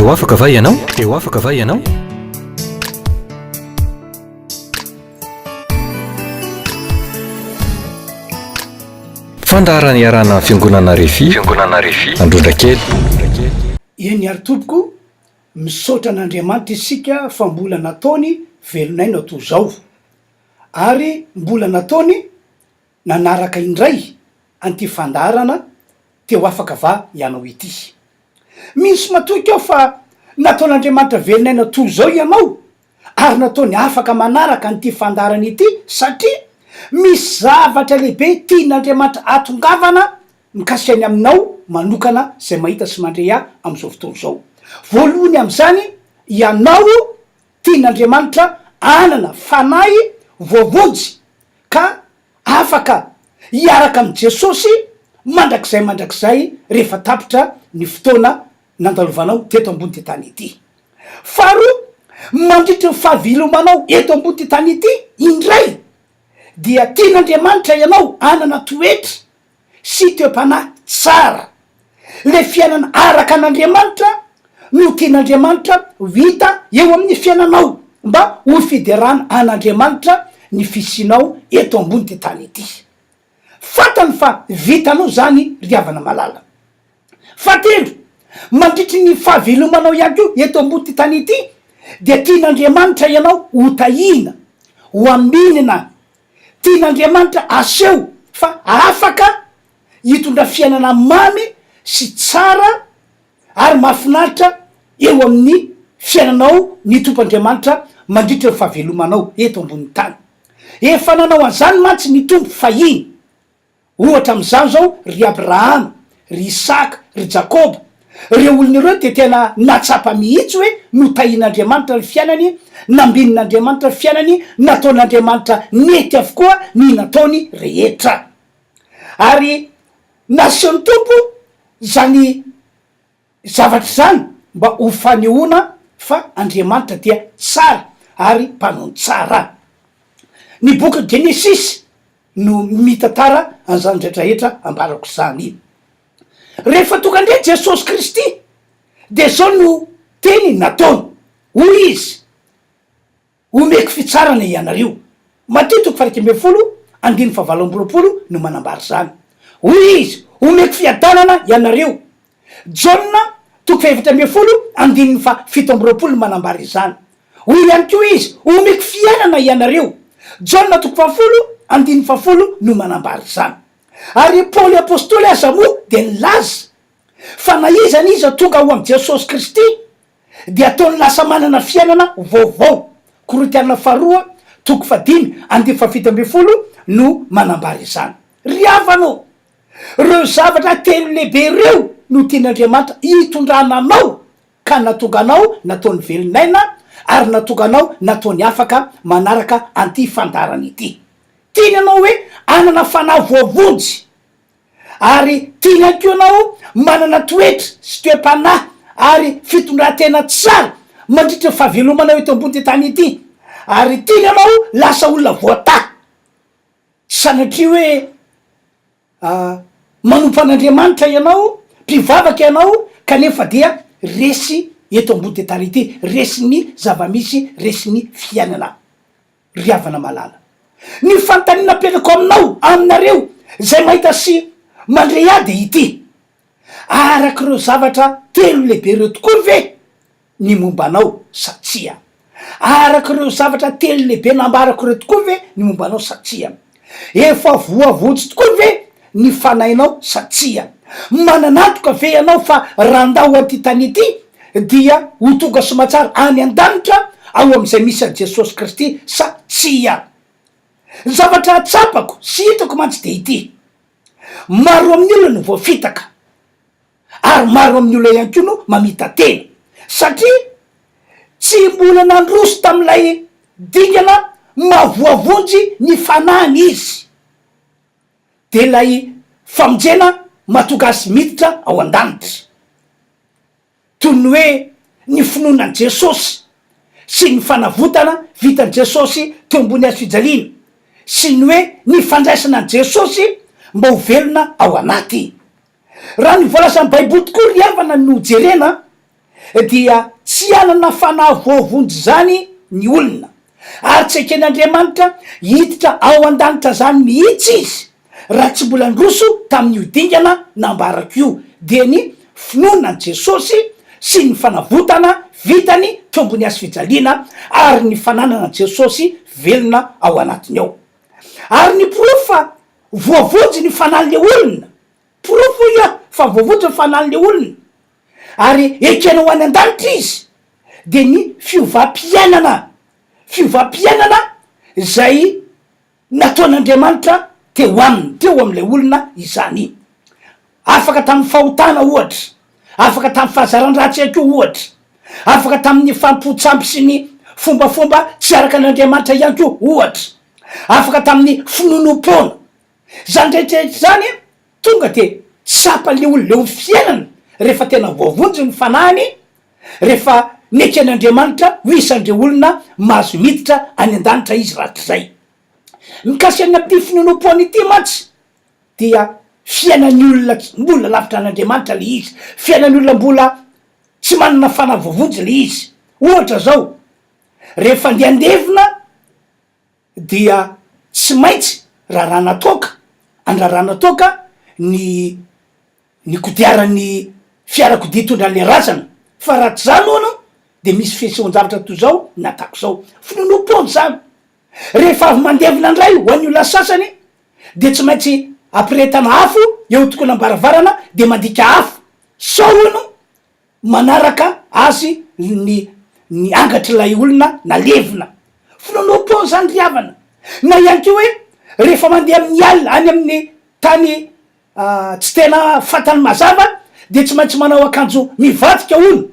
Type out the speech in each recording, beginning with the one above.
eo afaka va ianao eo afaka va ianao fandarany iarana fiangonana refi androndra kely eny ary tompoko misaotra an'Andriamanitra isika fa mbola nataony velonaina toy zao ary mbola nataony nanaraka indray anty fandarana teo afaka va ianao ity. Misy matoky ao fa nataon'Andriamanitra velonaina toy zao ianao ary nataony afaka manaraka anty fandarana ity satria misy zavatra lehibe tian'Andriamanitra atongavana mikasika ny aminao manokana zay mahita sy mandrea am'izao fotoana zao. Voalohany am'izany ianao tian'Andriamanitra anana fanahy voavojy ka afaka hiaraka am' Jesosy mandrakizay rehefa tapitra ny fotoana nandalovanao teto ambony ty tany ity. Faharoa, mandritra ny fahavilomanao eto ambony ty tany ity indray dia tian'Andriamanitra ianao anana toetra sy toe-panahy tsara. Le fiainana araka an'Andriamanitra no tian'Andriamanitra vita eo amin'ny fiainanao mba ho fiderana an'Andriamanitra ny fisinao eto ambony ty tany ity. Fatany fa vitanao zany riavana malala. Fahatelo, mandritry ny fahavelomanao ihany ko eto ambony ty tany ity dia tian'Andriamanitra ianao ho tahina, ho aminina. Tian'Andriamanitra aseho fa afaka hitondra fiainana mamy sy tsara ary mahafinaritra eo amin'ny fiainanao ny tomp'Andriamanitra mandritra ny fahavelomanao eto ambony tany. Efa nanao an'izany mantsy ny tompo fahiny. Ohatra am'izao zao ry Abrahama, ry Isaka, ry Jakoba, reo olona ireo de tena natsapa mihitsy hoe notahin'Andriamanitra ny fiainany, nambinin'Andriamanitra ny fiainany, nataon'Andriamanitra nety avokoa ny nataony rehetra. Ary nasehony tompo zany zavatra zany mba ho fanehoana fa Andriamanitra dia tsara ary mpanao tsara. Ny boky Genesis no mitantara an'izany rehetrarehetra ambarako zany. Rehefa tonga ndray Jesosy Kristy de zao no teny nataony hoy izy omeko fitsarana ianareo. Mateo 5:17 no manambary zany. Hoy izy omeko fiadanana ianareo. Jona 7:17 manambary izany. Hoy ihany koa izy omeko fiainana ianareo. Jona 10:10 no manambary zany. Ary Paoly apôstôly aza moa de nilaza fa na izany izy tonga ho am' Jesosy Kristy de ataony lasa manana fiainana vaovao. Korinthiana 2:5-7 no manambary izany. Riavanao, reo zavatra telo lehibe reo no tian'Andriamanitra hitondrananao ka natonganao nataony velonaina ary natonganao nataony afaka manaraka anty fandarana ity. Tiany anao hoe anana fanahy voavojy ary tiany ko anao manana toetra sy toe-panahy ary fitondran-tena tsara mandritra fahavelomanao eto ambony ty tany ity. Ary tiany anao lasa olona voata sanatria hoe manompo an'Andriamanitra ianao, mpivavaka ianao kanefa dia resy eto ambony ty tany ity, resy ny zavamisy, resy ny fiainana. Riavana malala. Ny fanontaniana apetrako aminao aminareo zay mahita sy mandre ady ity, araky reo zavatra telo lehibe reo tokoa ve ny mombanao satsia? Araky reo zavatra telo lehibe nambarako reo tokoa ve ny mombanao satsia? Efa voavojy tokoa ve ny fanahinao satsia? Mananatoka ve ianao fa randao aty tany ity dia ho tonga somatsara any an-danitra ao am'izay misy an' Jesosy Kristy satsia? Zavatra atsapako sy hitako mantsy de ity: maro amin'ny olona no voafitaka ary maro amin'ny olona ihany koa no mamita tena satria tsy mbola nandroso tam'ilay dingana mavoavonjy ny fanahiny izy de lay famonjena mahatonga azy miditra ao an-danitra. Toy ny hoe ny finoanan' Jesosy sy ny fanavotana vitan' Jesosy teo ambony azo fijaliana sy ny hoe ny fandraisana an' Jesosy mba ho velona ao anaty. Raha ny voalasan'ny baiboly tokoa ry havana no jerena dia tsy anana fanahy voavonjy zany ny olona, ary tsy eken'Andriamanitra hiditra ao an-danitra zany mihitsy izy raha tsy mbola ndroso tamin'io dingana nambarako io, de ny finonan Jesosy sy ny fanavotana vitany tombony azy fijaliana ary ny fananana Jesosy velona ao anatiny ao. Ary ny profa voavonjy ny fanan'le olona, profo ia fa voavonjy ny fanan'le olona, ary ekenao any an-danitra izy, de ny fiovam-piainana zay nataon'Andriamanitra teo aminy, teo am'le olona izany. Afaka tamin'ny fahotana ohatra, afaka tamin'ny fahazaran-dratsy ko ohatra, afaka tamin'ny fampotsampy sy ny fombafomba tsy araka an'Andriamanitra ihany ko ohatra, afaka tamin'ny finonom-pona. Zany rehetrarehetra zany tonga de tsapan'le olo le fiainana rehefa tena voavonjy ny fanahiny, rehefa neken'Andriamanitra ho isandre olona mahazo miditra any an-danitra izy ratrizay. Mikasy any amin'ity finonom-pona ity mantsy dia fiainan'ny olona mbola lavitra an'Andriamanitra le izy, fiainan'ny olona mbola tsy manana fanahy voavonjy le izy. Ohatra zao, rehefa andevina dia tsy maintsy rarana toka, andrarana toka ny kodiaran'ny fiarakodia tondra le razana, fa raha tsy zany ono de misy fisehoan-javatra toy zao natako zao, finonom-pona zany. Rehefa avy mandevina indray ho an'ny olona sasany de tsy maintsy ampiretana afo eo tokony ambaravarana de mandika afo, sao ono manaraka azy ny angatrilay olona nalevina. Finonom-pona zany ry havana. Na ihany ko hoe rehefa mandeha amin'ny alina any amin'ny tany tsy tena fantany mazava de tsy maintsy manao akanjo mivadika olo,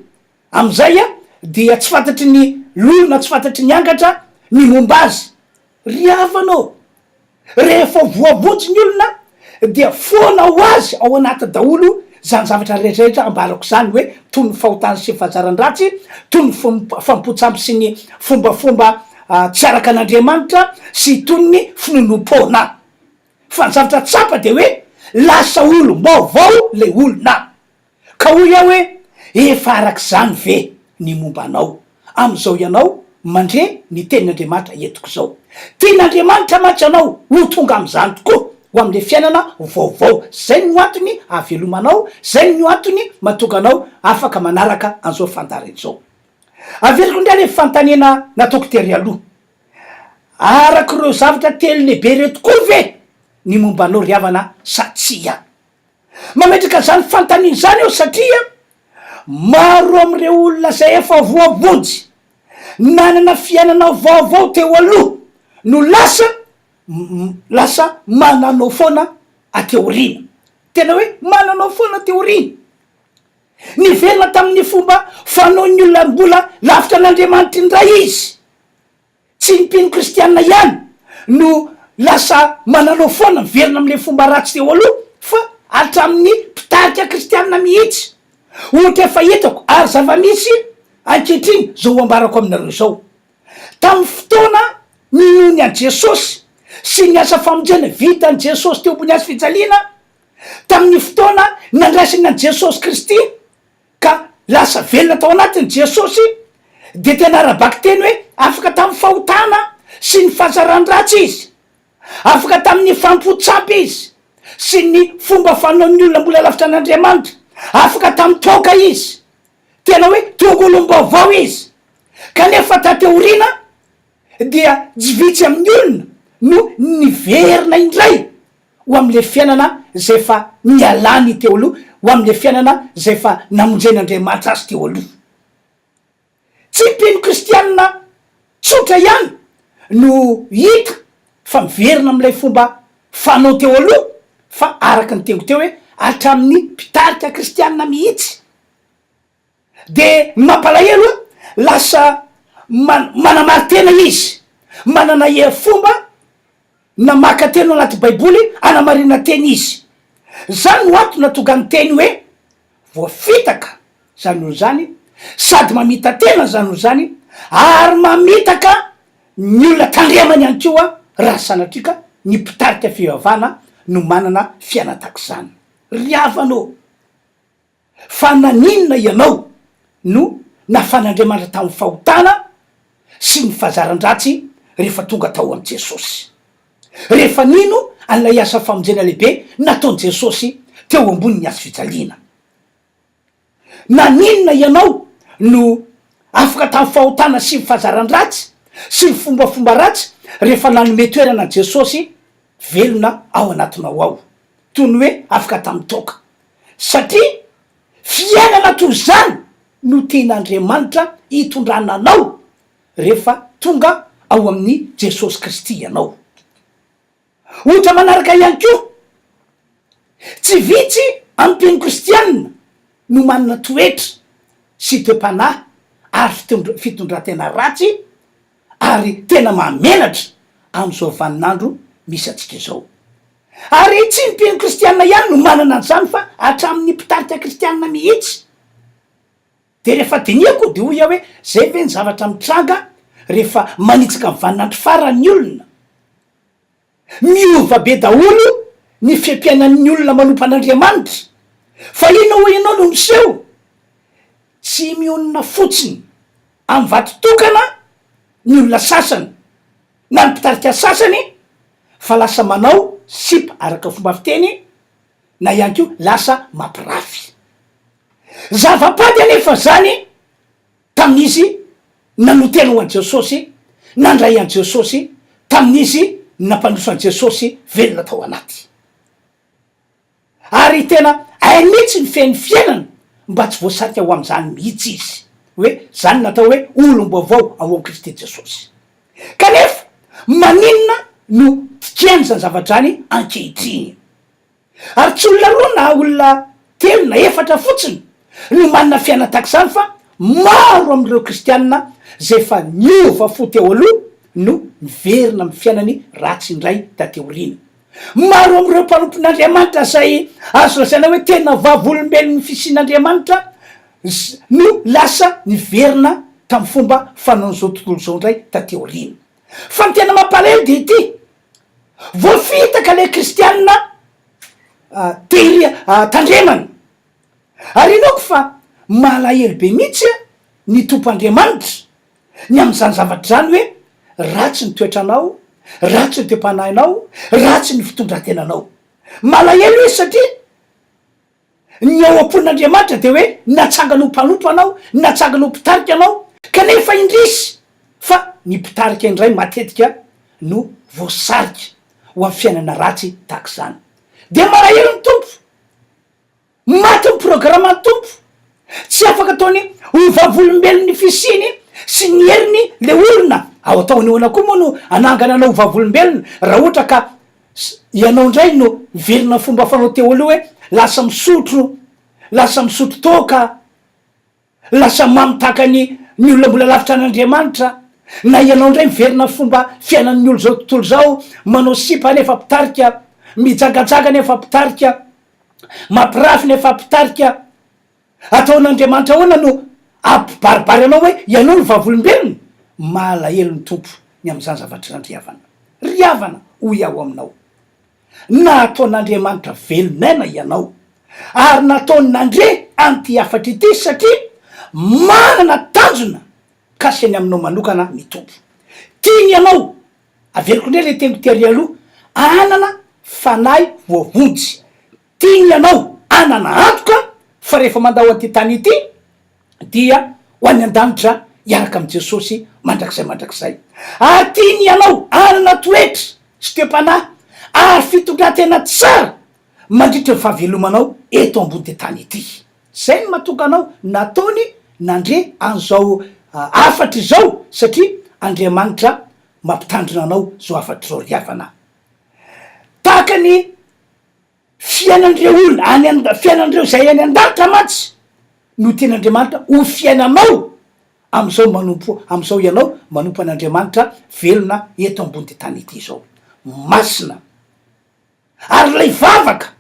am'izay dia tsy fantatry ny lolona, tsy fantatry ny angatra ny momba azy. Ry havanao, rehefa voavonjy ny olona dia foana ho azy ao anaty daholo zany zavatra rehetrarehetra ambarako zany, hoe toy ny fahotana sy fahazaran-dratsy, toy ny fampotsampy sy ny fombafomba tsy araka an'Andriamanitra sy toy ny finonom-pona. Fa ny zavatra tsapa de hoe lasa olo vaovao le olona, ka hoy aho hoe efa arak'izany ve ny momba anao. Am'izao ianao mandre ny tenin'Andriamanitra entiko zao, tian'Andriamanitra mantsy anao ho tonga am'izany tokoa, ho am'le fiainana vaovao. Zay no antony ahavelomanao, zay no antony mahatonga anao afaka manaraka an'izao fandariny zao. Averiko indray le fantanena nataoko tery aloha, araka ireo zavatra telo lehibe reto koa ve ny momba anao ry havana satria mametraka zany fantaniny zany eo, satria maro am'ireo olona zay efa voavonjy nanana fiainana vaovao teo aloha no lasa mananao foana ateorina. Tena hoe mananao foana teorina, niverina tamin'ny fomba fanaon'ny olona mbola lavitra an'Andriamanitra indray izy, tsy nipino kristianina ihany no lasa mananao foana miverina am'le fomba ratsy teo aloha, fa hatramin'ny mpitarika kristianina mihitsy. Ohatra efa hitako ary zava-misy ankehitriny zao ambarako aminareo zao, tamin'ny fotoana ninony an Jesosy sy ny asa famonjena vitan Jesosy teo ambony azy fijaliana, tamin'ny fotoana nandraisany an Jesosy Kristy ka lasa velona tao anatiny Jesosy, de tena arabaky teny hoe afaka tamin'ny fahotana sy ny fahazaran-dratsy izy, afaka tamin'ny fampotsampy izy sy ny fomba fanaon'ny olona mbola lavitra an'Andriamanitra, afaka tamin'ny toka izy, tena hoe tongolom-baovao izy. Kanefa tateorina dia jivitsy amin'ny olona no niverina indray ho am'le fiainana zay fa nialany teo aloha, ho am'le fiainana zay fa namonjen'Andriamanitra azy teo aloha. Tsy mpino kristianina tsotra ihany no hita fa miverina am'ilay fomba fanao teo aloha, fa araka ny tengo teo hoe hatramin'ny mpitarika kristianina mihitsy. De mampalahelo lasa manamary-tena izy, manana fomba namaka teny anaty baiboly anamarina teny izy. Zany no antony natonga ny teny hoe voafitaka zany olo zany, sady mamita tena zany olo zany, ary mamitaka ny olona tandremany ihany koa raha sanatrika ny mpitarika fivavahana no manana fiainana tahaka zany. Ry havanao, fa naninona ianao no nafan'Andriamanitra tamin'ny fahotana sy ny fahazaran-dratsy rehefa tonga tao am' Jesosy. Rehefa nino an'lay asa famonjena lehibe nataony Jesosy teo ambony azo fijaliana. Na ninona ianao no afaka tamin'ny fahotana sy ny fahazaran-dratsy sy ny fombafomba ratsy rehefa nanome toerana Jesosy velona ao anatinao ao, toy ny hoe afaka tamin'ny toka, satria fiainana toy zany no tian'Andriamanitra hitondrananao rehefa tonga ao amin'ny Jesosy Kristy ianao. Ohatra manaraka ihany koa, tsy vitsy ampino kristianina no manana toetra sy toe-panahy ary fitondratena ratsy ary tena mahamenatra am'izao vaninandro misy atsika izao. Ary tsy ny mpino kristianina ihany no manana an'izany fa hatramin'ny mpitarika kristianina mihitsy. De rehefa diniako de ho ia hoe zay ve ny zavatra mitranga rehefa manitsika ny vaninandro farany olona. Miova be daholo ny fiampiainan'ny olona manompo an'Andriamanitra, fa ino ho ianao no miseho tsy mionona fotsiny amin'ny vatotokana ny olona sasany na ny mpitarika sasany, fa lasa manao sipa araka fomba fiteny na ihany ko lasa mampirafy. Zavapady anefa zany tamin'izy nanotena ho an' Jesosy, nandray an' Jesosy, tamin'izy nampandroso an' Jesosy velona tao anaty. Ary tena ay mihitsy ny feny fiainana mba tsy voasarika ho am'izany mihitsy izy, hoe zany natao hoe olom-baovao ao am' Kristy Jesosy. Kanefa maninona no tikeny zany zavatra any ankehitriny. Ary tsy olona roa na olona telo na efatra fotsiny no manana fiaina tak'izany, fa maro am'ireo kristianina zay fa niova fo teo aloha no miverina amin'ny fiainany ratsy indray tateorina. Maro am'ireo mpanompon'Andriamanitra zay azo lazaina hoe tena vavolombelon'ny fisian'Andriamanitra no lasa niverina tamin'ny fomba fanaon'izao tontolo zao indray tateorina. Fa ny tena mampalahelo de ity, voafitaka le kristianina tandremana. Ary inaoko fa malahelo be mihitsy ny tompoandriamanitra ny am'izany zavatra zany hoe ratsy ny toetranao, ratsy ny toe-panahinao, ratsy ny fitondrantenanao. Malahelo izy satria ny ao am-pon'Andriamanitra de hoe natsangana ho mpanompo anao, natsangana ho mpitarika anao, kanefa indrisy fa ny mpitarika indray matetika no voasarika ho amin'ny fiainana ratsy tahak'izany. De malahelo ny tompo, maty ny programme ny tompo, tsy afaka ataony ho vavolombelon'ny fisiny sy ny heriny le olona. Ao ataony hoana koa moa no anangana anao ho vavolombelona raha ohatra ka ianao indray no miverina fomba fanao teo aloha hoe lasa misotro toka, lasa mamitaka ny olona mbola lavitra an'Andriamanitra, na ianao indray miverina fomba fiainan'ny olo zao tontolo zao, manao sipa nefa mpitarika, mijagajaga nefa mpitarika, mampirafy nefa mpitarika, ataon'Andriamanitra hoana no ampibaribary anao hoe ianao no vavolombelona. Malahelo ny tompo ny am'izany zavatra zany riavana ho iaho aminao. Nataon'Andriamanitra velonaina ianao, ary nataony nandre an'ty afatra ity satria manana tanjona kasiny aminao manokana ny tompo. Tiany ianao, aveliko indray le teniko tiary aloha, anana fanahy voavonjy. Tiany ianao anana antoka fa rehefa mandao an'ty tany ity dia ho any an-danitra iaraka am' Jesosy mandrakizay. Ary tiany ianao anana toetra sy toe-panahy ary fitondratena tsara mandritra ny fahavelomanao eto ambony ty tany ity. Zay ny mahatonga anao nataony nandre an'izao afatra izao, satria Andriamanitra mampitandrina anao zao afatra zao riavana. Tahaka ny fiainan'ireo olona fiainan'ireo zay any an-danitra matsy no tian'Andriamanitra ho fiainanao am'izao am'izao ianao manompo an'Andriamanitra velona eto ambony ty tany ity zao. Masina. Ary lay vavaka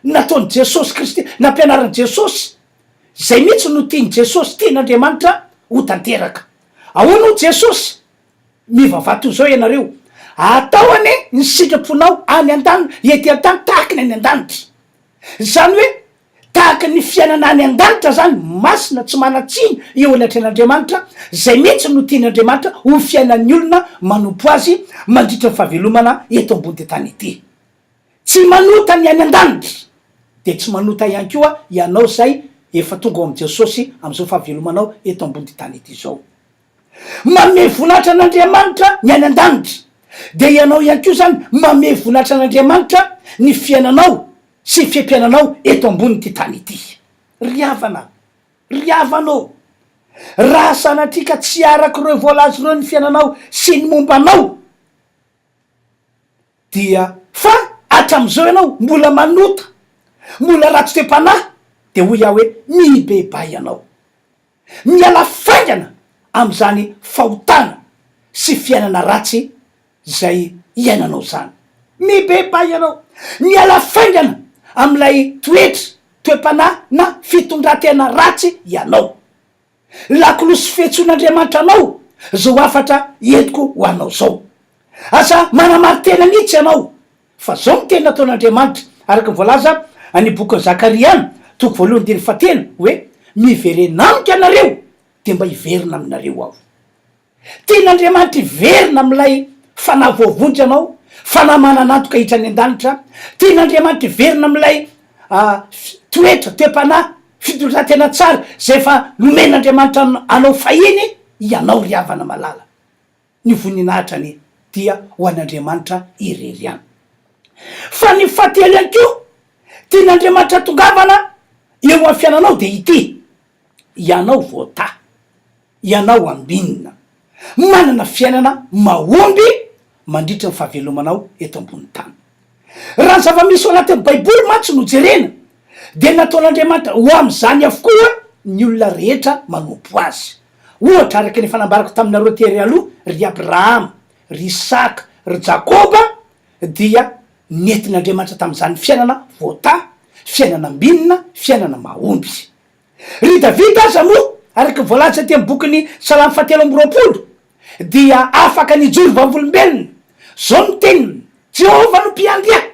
nataony Jesosy Kristy, nampianaran'i Jesosy, zay mihitsy no tiany Jesosy, tian'Andriamanitra ho tanteraka. Ahoana ho Jesosy? Mivavato zao ianareo, atao ane ny sitraponao any an-tany ety an-tany tahaka ny any an-danitra. Zany hoe tahaka ny fiainana any an-danitra zany masina tsy manatsiny eo anatren'Andriamanitra zay mihitsy no tian'Andriamanitra ho fiainan'ny olona manompo azy mandritra ny fahavelomana eto ambony tany ity. Tsy manota ny any an-danitra de tsy manota ihany koa ianao zay efa tonga ao am' Jesosy am'izao fahavelomanao eto ambony tany ity zao. Mame voninahitra an'Andriamanitra ny any an-danitra de ianao ihany koa zany mame voninahitra an'Andriamanitra ny fiainanao sy fiampiananao eto ambony ty tany ity. Riavanao raha sanatrika tsy araky reo voalazy reo ny fiainanao sy ny mombanao dia fa hatram'izao ianao mbola manota, mbola ratsy toe-panahy de hoy iaho hoe mibeba ianao, miala faingana am'izany fahotana sy fiainana ratsy zay iainanao zany. Mibeba ianao, miala faingana am'ilay toe-panahy na fitondratena ratsy ianao. Lakolosy fihetsoan'Andriamanitra anao zao afatra entiko ho anao zao. Asa manamaritena mihitsy ianao fa zao ny tena nataon'Andriamanitra araky ny voalaza any bokin'ny Zakariana 1:9 hoe miverenamika anareo de mba hiverina aminareo aho. Tian'Andriamanitra hiverina am'ilay fanahy voavonjy anao, fanahy mananantoka hitra any an-danitra. Tian'Andriamanitra hiverina am'ilay toe-panahy fitondratena tsara zay fa nomen'Andriamanitra anao fahiny ianao riavana malala. Ny voninahitrany dia ho an'Andriamanitra irery any. Fa ny fahatelo ihany koa tian'Andriamanitra tongavana eo amin'ny fiainanao de ity: ianao voata, ianao ambinina, manana fiainana mahomby mandritra ny fahavelomanao eto ambony tany. Raha ny zava-misy ao anatin'ny baiboly matsy no jerena de nataon'Andriamanitra ho am'izany avokoa ny olona rehetra manompo azy. Ohatra araky ny fanambarako taminareo tery aloha, ry Abrahama, ry Isaka, ry Jakoba dia nentin'Andriamanitra tam'izany fiainana voata, fiainana ambinina, fiainana mahomby. Ry Davida aza moa araky voalaza ty amin'ny bokin'ny Salamo 7:20 dia afaka nijory vavolombelona. Zao ny teniny: Jehovah no mpiandry ahy,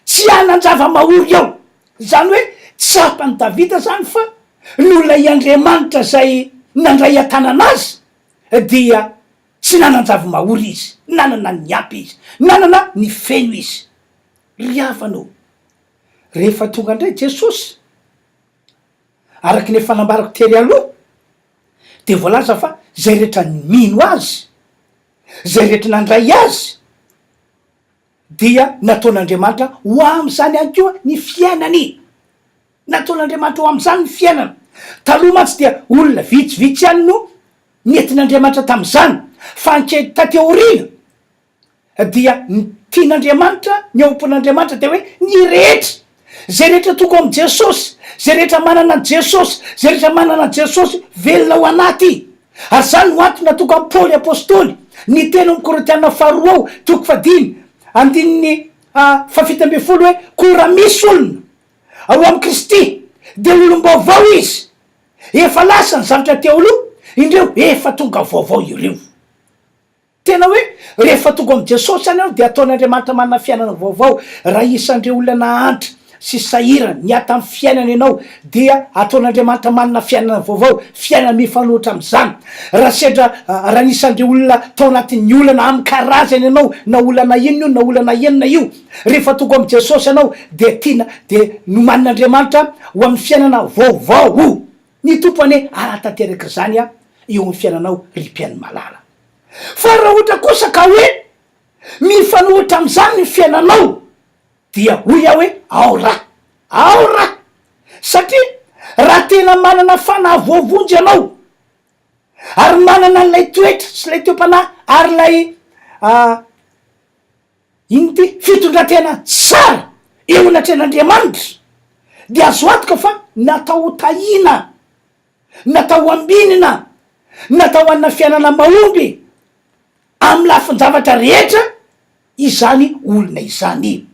tsy hanan-java mahory aho. Zany hoe tsapany Davida zany fa nola Andriamanitra zay nandray an-tananazy dia tsy nanan-java mahory izy, nanana ny ampy izy, nanana ny feno izy. Riavanao rehefa tonga indray Jesosy araky ny fanambarako tery aloha de voalaza fa zay rehetra mino azy, zay rehetra nandray azy dia nataon'Andriamanitra ho am'izany ihany koa ny fiainany. Nataon'Andriamanitra ho am'izany ny fiainana. Taloha mantsy dia olona vitsivitsy ihany no nentin'Andriamanitra tam'izany, fa anke tateorina dia tian'Andriamanitra, ny aompon'Andriamanitra de hoe ny rehetra, zay rehetra tonga am' Jesosy, zay rehetra manana an Jesosy, zay rehetra manana an Jesosy velona ao anaty. Ary zany no antony natonga am' Paoly apôstôly ny teny amin'ny Korintiana 2:9 hoe kora misy olona ao am' Kristy de olom-baovao izy, efa lasa ny zavatra teo aloha, indreo efa tonga vaovao ireo. Tena hoe rehefa tonga am' Jesosy any ao de ataon'Andriamanitra manana fiainana vaovao. Raha isandreo olona nahantra sy sahirana niata amin'ny fiainana ianao dia ataon'Andriamanitra manana fiainana vaovao, fiainana mifanohitra am'izany. Raha sedra raha nisandreo olona tao anatin'ny olana amin'ny karazany ianao, na olana inona io na olana enina io, rehefa tonga am' Jesosy ianao de tiana de no manin'Andriamanitra ho amin'ny fiainana vaovao. Ny tompony aratanteraky zany eo amin'ny fiainanao ry-piainy malala. Fa raha ohatra kosa ka hoe mifanohitra am'izany ny fiainanao dia hoy aho hoe ao raha, satria raha tena manana fanahy voavonjy ianao ary manana n'lay toetra sy lay toe-panahy ary lay ino ty fitondratena tsara eo anatren'Andriamanitra, de azo antoka fa natao tahina, natao ambinina, natao anina fiainana mahomby amy lafin-javatra rehetra izany olona izany.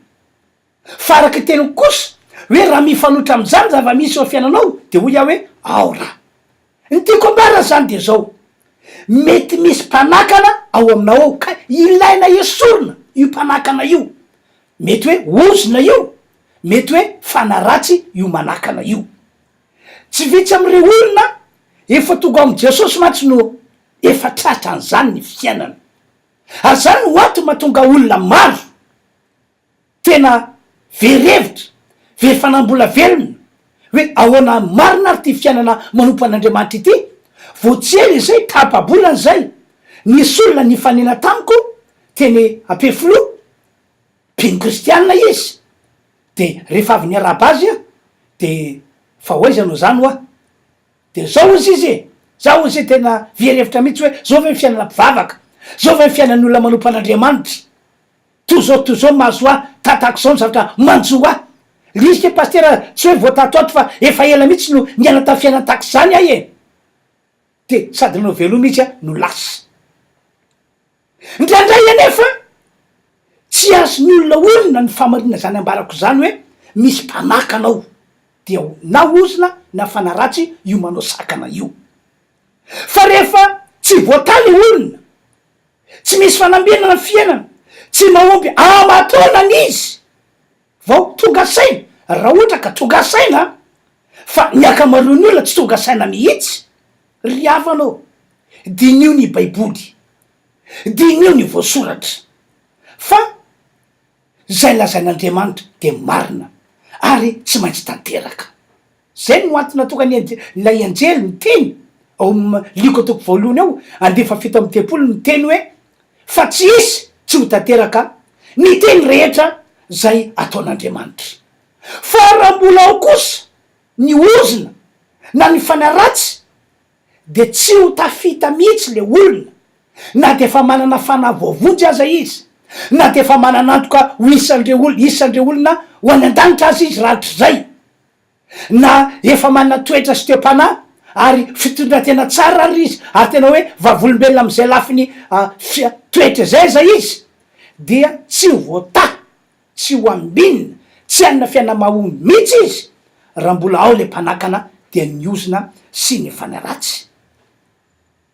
Fa araky teny kosa hoe raha mifanohitra am'izany zava-misy ao fiainanao de hoy aho hoe ao raha. Ny tiako ambara zany de zao: mety misy mpanakana ao aminao ao ka ilaina esorina io mpanakana io. Mety hoe ozona io, mety hoe fanaratsy io manakana io. tsy vitsy am'ire olona efa tonga am' jesosy mantsy no efa tratran'izany ny fiainana ary zany no ato mahatonga olona maro tena verevitra very fanambola velona hoe ahoana marina ary ty fiainana manompo an'Andriamanitra ity vo tsy ely zay tapabolana zay nisy olona ny fanena tamiko teny Ampefilo mpino kristianina izy de rehefa avy ny araba-azy a de fa hoaizanao zany hoa de zao izy izy zao izy tena verevitra mihitsy hoe zao ve ny fiainana mpivavaka zao ve ny fiainan'olona manompo an'Andriamanitra to zao mahazo a tatako zao ny zavatra manjo a lisike pastera tsy hoe voatatoato fa efa ela mihitsy no niana ta fiainana taky zany ahy e de sady nao velo mihitsy a no lasa indraindray anefa tsy azony olona ny famarina zany ambarako zany hoe misy mpanaka anao dia na ozina na fanaratsy io manao sakana io fa rehefa tsy voataly olona tsy misy fanambinana ny fiainana tsy mahomby amatonan'izy vao tonga saina raha ohatra ka tonga saina fa ny akamaroan'ny olona tsy tonga saina mihitsy ry avanao dinio ny baiboly dinio ny voasoratra fa zay lazain'Andriamanitra de marina ary tsy maintsy tanteraka zay no antony natonga lay anjely ny teny ao liko toko voalohany ao andefa fito am'y tepolo ny teny hoe fa tsy isy tsy ho tanteraka ny teny rehetra zay ataon'Andriamanitra fa raha mbola ao kosa ny ozina na ny fanaratsy de tsy ho tafita mihitsy le olona na de fa manana fanavoavonjy aza izy na de fa manana antoka ho isandre olona ho any an-danitra azy izy rahatry zay na efa manana toetra sy toe-pana ary fitondra tena tsara ary izy ary tena hoe vavolombelona am'izay lafiny toetra zay za izy dia tsy ho voata tsy ho ambinina tsy anina fiaina mahomby mihitsy izy raha mbola ao le mpanakana dia niozina sy ny fanaratsy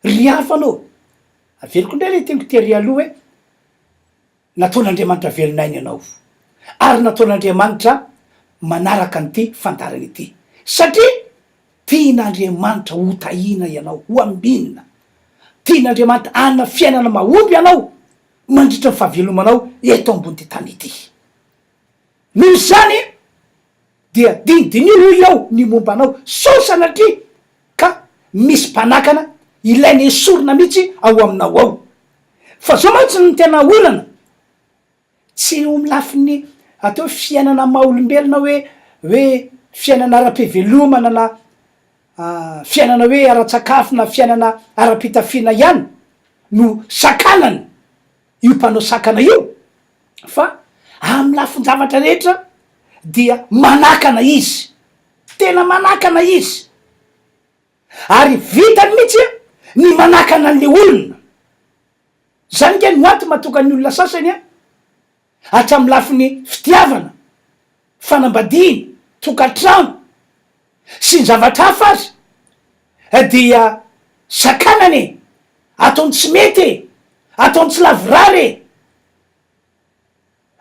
ry afanao aveliko indray le teniko tery aloha hoe nataon'Andriamanitra velonainy ianao ary nataon'Andriamanitra manaraka an'ity fandarany ity satria tian'Andriamanitra ho tahina ianao ho ambinina tian'Andriamanitra anina fiainana mahomby ianao mandritra ny fahavelomanao eto ambony ty tany ity noho zany dia dinidinio iao ny mombanao sosanatria ka misy mpanakana ilainy esorina mihitsy ao aminao ao fa zao mantsy ny tena olana tsy ho milafiny atao fiainana maha-olombelona hoe fiainana ara-pivelomana na fiainana hoe ara-tsakafo na fiainana ara-pitafiana ihany no sakanany io mpanao sakana io fa amy lafin-javatra rehetra dia manakana izy tena manakana izy ary vitany mihitsy ny manakana an'le olona zany ke no ato mahatonga ny olona sasany a hatramy lafiny fitiavana fanambadiana tokantrano sy ny zavatra hafa azy dia sakanany ataony tsy mety ataony tsy lavorary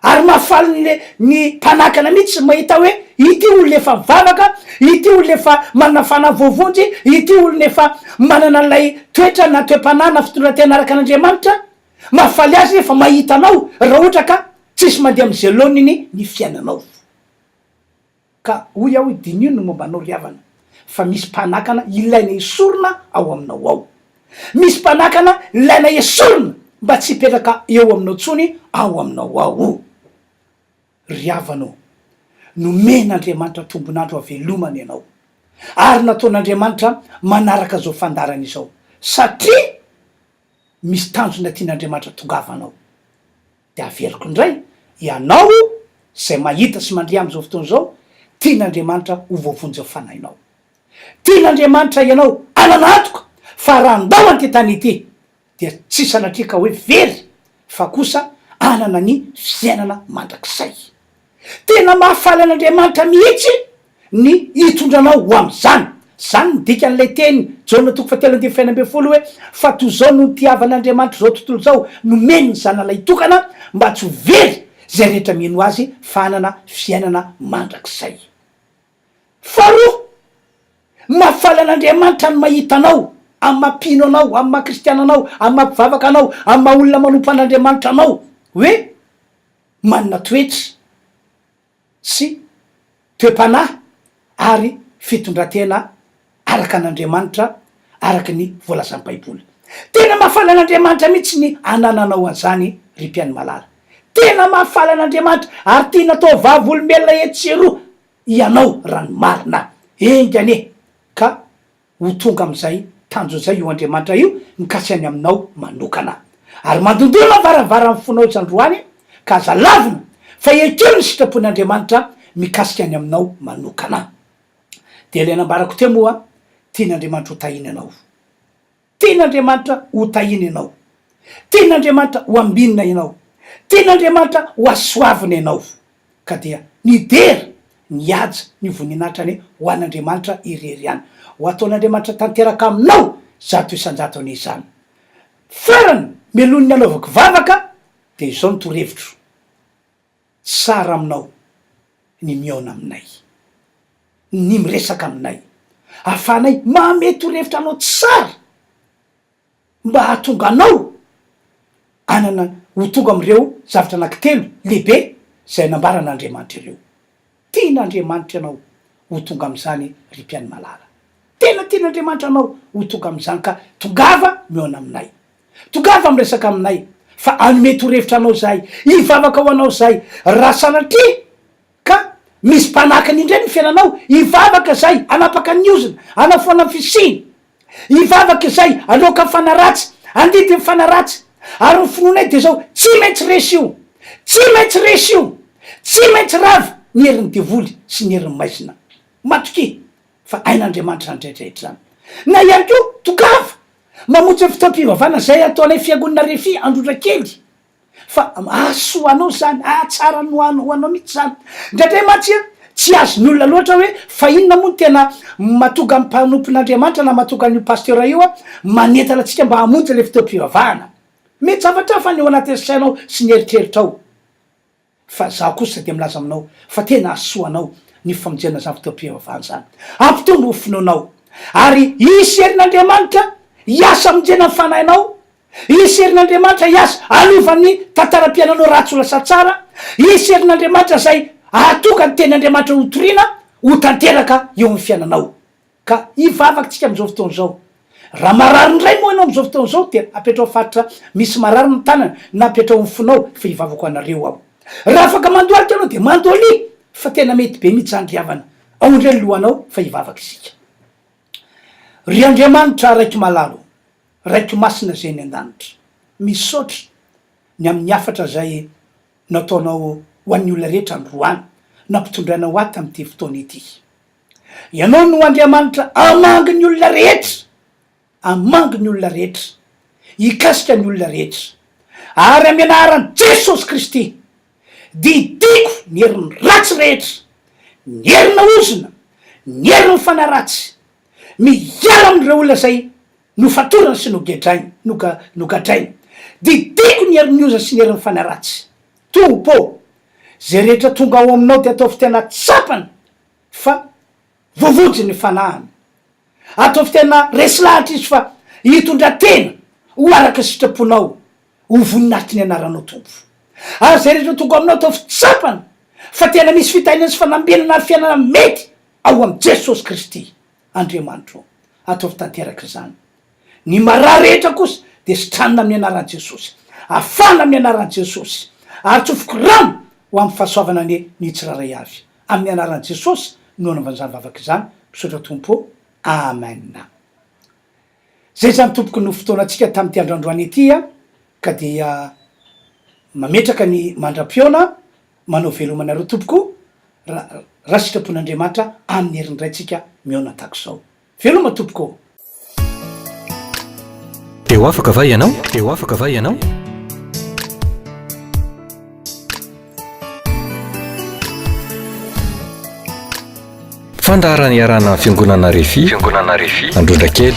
ary mahafaly ny mpanakana mihitsy mahita hoe ity olona efa mivavaka ity olona efa manana fanavovonjy ity olona efa manana lay toetra na toe-panana fitondratena araka an'Andriamanitra mahafaly azy efa mahita anao raha ohatra ka tsisy mandeha am'izay loniny ny fiainanao ka hoy aho dinino no mombanao ry havana fa misy mpanakana ilaina esorina ao aminao ao misy mpanakana ilaina esorina mba tsy hipetraka eo aminao tsony ao aminao ao ry havanao nomen'Andriamanitra tombonandro avelomana ianao ary nataon'Andriamanitra manaraka zao fandarana izao satria misy tanjona tian'Andriamanitra tongavanao de aveliko indray ianao zay mahita sy mandria am'izao fotoana zao tian'Andriamanitra ho voavonjy fanahinao tian'Andriamanitra ianao ananatoka fa raha andao ty tany ity dia tsy sanatrika hoe very fa kosa anana ny fiainana mandrakizay tena mahafaly an'Andriamanitra mihitsy ny hitondranao ho am'zany zany midika an'lay teny Jaona toko fahatelo andimy faina amby folo hoe fa toy zao no tiavan'Andriamanitra zao tontolo zao nomeny zanalay tokana mba tsy ho very zay rehetra mino azy fa anana fiainana mandrakizay faharoa mahafaly an'Andriamanitra ny mahita anao, amy mampino anao, amy mahakristiana anao, amy mampivavaka anao, amy maha-olona manompo an'Andriamanitra anao, hoe manana toetra sy toe-panahy ary fitondratena araka an'Andriamanitra, araky ny voalazan'ny Baiboly. Tena mahafaly an'Andriamanitra mihitsy ny anananao an'izany ry mpiaino malala. Tena mahafaly an'Andriamanitra ary tia natao vavolombelona etseroa ianao rano marina engane ka ho tonga am'izay tanjo zay io Andriamanitra io mikasiany aminao manokana. Ary mandondona varavara amin'ny fonao isandroany ka aza lavina fa ekeo ny sitrapon'Andriamanitra mikasika any aminao manokana. De le nambarako teo moa, tian'Andriamanitra ho tahiny anao, tian'Andriamanitra ho tahiny anao, tian'Andriamanitra ho ambinina ianao, tian'Andriamanitra ho asoavina ianao, ka dia nidera niaja ny voninatrany ho an'Andriamanitra irery any, ho ataon'Andriamanitra tanteraka aminao zato isan-jato an'izany. Farany melony ny anaovako vavaka de izao nitorevitro, sara aminao ny miaona aminay, ny miresaka aminay, ahafahanay mahamety torevitra anao tsara mba hahatonga anao anana ho tonga am'ireo zavatra anankitelo lehibe zay nambaran'Andriamanitra ireo. Tian'Andriamanitra anao ho tonga am'izany ry mpiaino malala, tena tian'Andriamanitra anao ho tonga am'izany ka tongava miaona aminay, tongava miresaka aminay fa anome torevitra anao zay, hivavaka ho anao zay, raha sanatria ka misy mpanakiny indray ny fiainanao, hivavaka zay anapaka ny ozina, anafoana fisiny, hivavaka zay aloka fanaratsy, andity ny fanaratsy. Ary ny finoanay de zao, tsy maintsy resy io, tsy maintsy resy io, tsy maintsy ravy ny herin'ny devoly sy ny herin'ny maizina matoky fa ain'Andriamanitra ndraidraitra zany. Na ihany ko tongava mamonjy fotoam-pivavana zay ataonay fiangonana refy androndra kely fa asoanao zany, tsara no anao mihitsy zany. Ndraindray matsia tsy azo ny olona loatra hoe fa inona moa ny tena mahatonga ny mpanompon'Andriamanitra na mahatonga ny pasteura io manentana antsika mba hamonjy le fotoam-pivavahana. Mety zavatra fa ny eo anatin'ny sainao sy ny eritreritrao, fa za kosa de milaza aminao fa tena asoanao ny famonjena zany fotoam-pivavahana zany, ampitombo ho finoanao ary isy herin'Andriamanitra hiasa amonjena ny fanahinao, isy herin'Andriamanitra hiasa alovany tantaram-piainanao ratsy ho lasa tsara, isy herin'Andriamanitra zay ahatonga ny teny'Andriamanitra ho toriana ho tanteraka eo amin'ny fiainanao. Ka hivavaka tsika am'izao fotoana zao, raha marary ndray moa ianao am'izao fotoana zao de apetrao faritra misy marary ny tanana na apetrao amin'ny fonao fa hivavako anareo aho. Raha afaka mandoalika anao de mandoaly fa tena mety be mihitsy andriavana ao indray ny lohanao fa hivavaka isika. Ry Andriamanitra raiky malalo, raiky masina zay ny an-danitra, misaotra ny amin'ny afatra zay nataonao ho an'ny olona rehetra androany nampitondrainao aty am'ty fotoana ity. Ianao no Andriamanitra amangy ny olona rehetra, amangy ny olona rehetra, hikasika ny olona rehetra, ary amin'ny anaran'i Jesosy Kristy didiko ny herin'ny ratsy rehetra, ny herina ozina, ny herin'ny fanaratsy, miala amin'ireo olona zay nofatorana sy nogadrainy, didiko ny herin'ny ozina sy ny herin'ny fanaratsy. Tompo zay rehetra tonga ao aminao de atao fitena tsapana fa voavojo ny fanahany, atao fitena resy lahatra izy fa hitondra-tena ho araka sitraponao ho voninahitry ny anaranao tompo. Ary zay rehetra tonga aminao atao fitsapana fa tena misy fitahinana sy fanambelana ary fiainana mety ao am' Jesosy Kristy Andriamanitra, atao fitanteraka zany. Ny marary rehetra kosa de sitranina amin'ny anaran'i Jesosy, afana amin'ny anaran'i Jesosy, ary tsofoko rano ho amin'ny fahasoavana ny tsiraray avy amin'ny anaran'i Jesosy no anaovan'izany vavaka izany, misaotra tompo, amen. Zay zany tompoko no fotoana antsika tamin'ity androandroany ity ka dia mametraka ny mandram-piona manao velomanareo tompoko raha sitrapon'Andriamanitra amin'ny herindray tsika miaona tahaka izao. Veloma tompoko. Eo afaka va ianao? Eo afaka va ianao? Fandaharana iarana fiangonana Refy, Androndra kely.